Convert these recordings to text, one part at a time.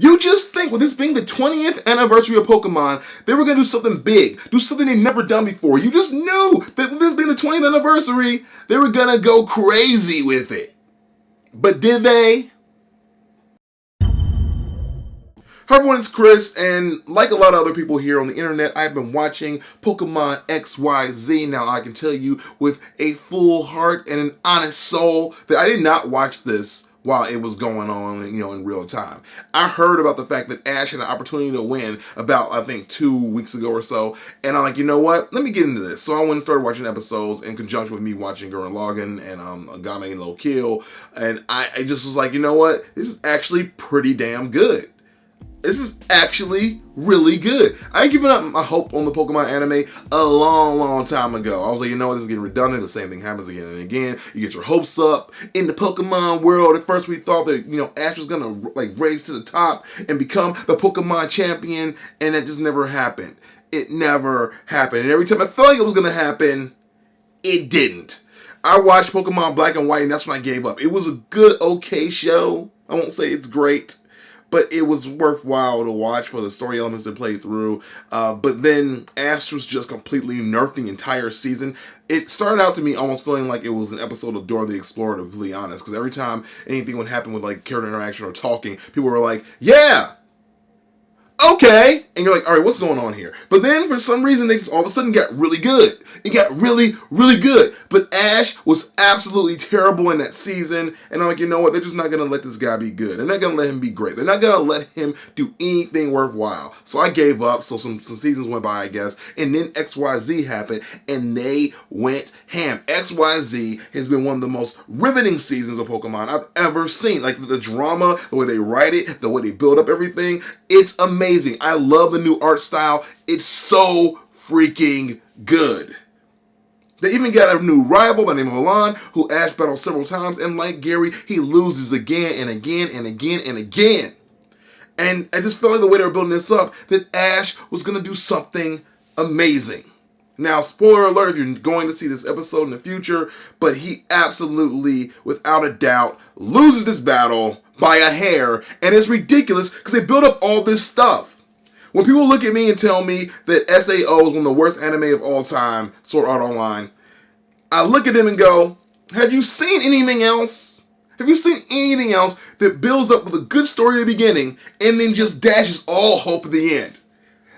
You just think, with this being the 20th anniversary of Pokemon, they were going to do something big, do something they've never done before. You just knew that with this being the 20th anniversary, they were going to go crazy with it. But did they? Hi everyone, it's Chris, and like a lot of other people here on the internet, I've been watching Pokemon XYZ. Now, I can tell you with a full heart and an honest soul that I did not watch this while it was going on, in real time. I heard about the fact that Ash had an opportunity to win about, I think, 2 weeks ago or so, and I'm like, you know what? Let me get into this. So I went and started watching episodes in conjunction with me watching Gurren Lagann and Game no Kill, and I just was like, you know what? This is actually pretty damn good. This is actually really good. I had given up my hope on the Pokemon anime a long time ago. I was like, you know what, this is getting redundant. The same thing happens again and again. You get your hopes up in the Pokemon world. At first we thought that, Ash was gonna raise to the top and become the Pokemon champion, and that just never happened. It never happened. And every time I felt like it was gonna happen, it didn't. I watched Pokemon Black and White, and that's when I gave up. It was a good, okay show. I won't say it's great, but it was worthwhile to watch for the story elements to play through. But then Ash was just completely nerfed the entire season. It started out to me almost feeling like it was an episode of Dora the Explorer, to be completely honest. Because every time anything would happen with character interaction or talking, people were like, yeah! Okay, and you're like, all right, what's going on here? But then for some reason, they just all of a sudden got really good. It got really good. But Ash was absolutely terrible in that season, and I'm like, you know what? They're just not gonna let this guy be good. They're not gonna let him be great. They're not gonna let him do anything worthwhile. So I gave up. So some seasons went by, I guess, and then XYZ happened, and they went ham. XYZ has been one of the most riveting seasons of Pokemon I've ever seen. Like the drama, the way they write it, the way they build up everything, it's amazing. I love the new art style. It's so freaking good. They even got a new rival by the name of Alain, who Ash battled several times, and like Gary, he loses again and again and again and again. And I just felt like the way they were building this up, that Ash was going to do something amazing. Now, spoiler alert if you're going to see this episode in the future, but he absolutely, without a doubt, loses this battle by a hair, and it's ridiculous because they build up all this stuff. When people look at me and tell me that SAO is one of the worst anime of all time, Sword Art Online, I look at them and go, have you seen anything else? Have you seen anything else that builds up with a good story at the beginning and then just dashes all hope at the end?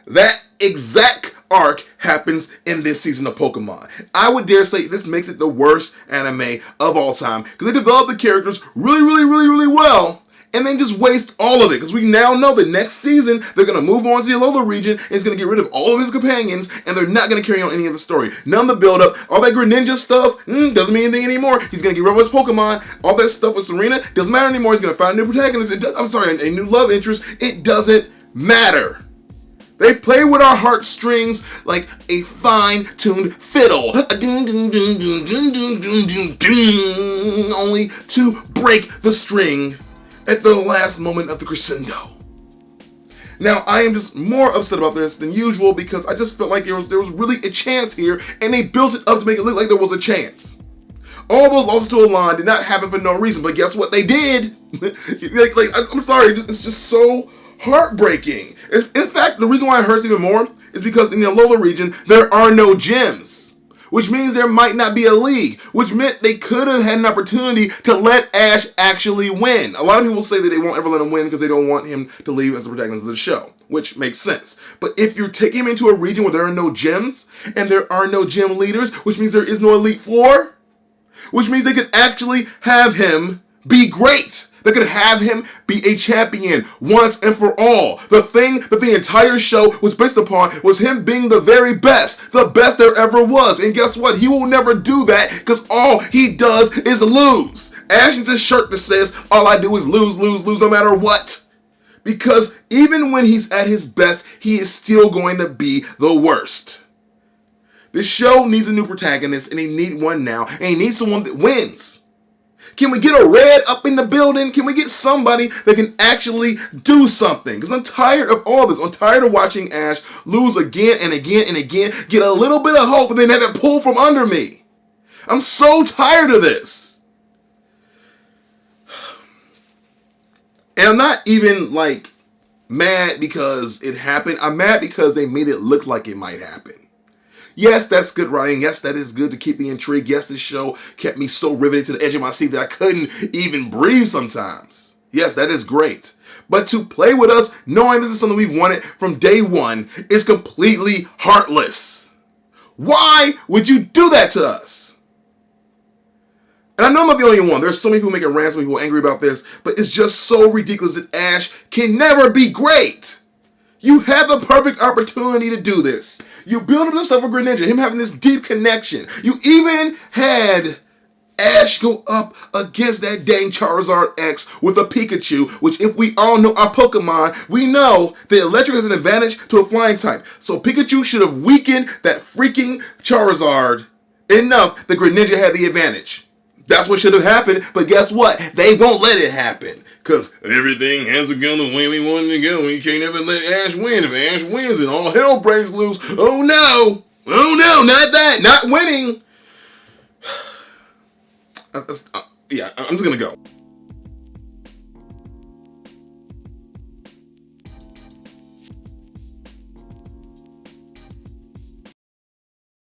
That exact arc happens in this season of Pokemon. I would dare say this makes it the worst anime of all time because they develop the characters really well and then just waste all of it because we now know that next season they're going to move on to the Alola region and he's going to get rid of all of his companions and they're not going to carry on any of the story. None of the build up, all that Greninja stuff doesn't mean anything anymore. He's going to get rid of his Pokemon. All that stuff with Serena doesn't matter anymore. He's going to find a new protagonist. A new love interest. It doesn't matter. They play with our heartstrings like a fine-tuned fiddle, only to break the string at the last moment of the crescendo. Now, I am just more upset about this than usual because I just felt like there was really a chance here, and they built it up to make it look like there was a chance. All those losses to Alain did not happen for no reason, but guess what? They did. I'm sorry, it's just so heartbreaking. In fact, the reason why it hurts even more is because in the Alola region, there are no gyms, which means there might not be a league, which meant they could have had an opportunity to let Ash actually win. A lot of people say that they won't ever let him win because they don't want him to leave as the protagonist of the show, which makes sense. But if you're taking him into a region where there are no gyms and there are no gym leaders, which means there is no Elite Four, which means they could actually have him be great. They could have him be a champion once and for all. The thing that the entire show was based upon was him being the very best, the best there ever was. And guess what? He will never do that because all he does is lose. Ash needs a shirt that says, all I do is lose no matter what. Because even when he's at his best, he is still going to be the worst. This show needs a new protagonist, and they need one now, and they need someone that wins. Can we get a Red up in the building? Can we get somebody that can actually do something? Because I'm tired of all this. I'm tired of watching Ash lose again and again and again, get a little bit of hope, and then have it pulled from under me. I'm so tired of this. And I'm not even mad because it happened. I'm mad because they made it look like it might happen. Yes, that's good writing. Yes, that is good to keep the intrigue. Yes, this show kept me so riveted to the edge of my seat that I couldn't even breathe sometimes. Yes, that is great. But to play with us, knowing this is something we've wanted from day one, is completely heartless. Why would you do that to us? And I know I'm not the only one. There's so many people making rants, so many people angry about this, but it's just so ridiculous that Ash can never be great. You had the perfect opportunity to do this. You built up this stuff with Greninja, him having this deep connection. You even had Ash go up against that dang Charizard X with a Pikachu, which if we all know our Pokemon, we know that Electric has an advantage to a flying type. So Pikachu should have weakened that freaking Charizard enough that Greninja had the advantage. That's what should have happened, but guess what? They won't let it happen. Because everything has to go the way we want it to go. We can't ever let Ash win. If Ash wins, then all hell breaks loose. Oh no! Oh no, not that! Not winning! Yeah, I'm just gonna go.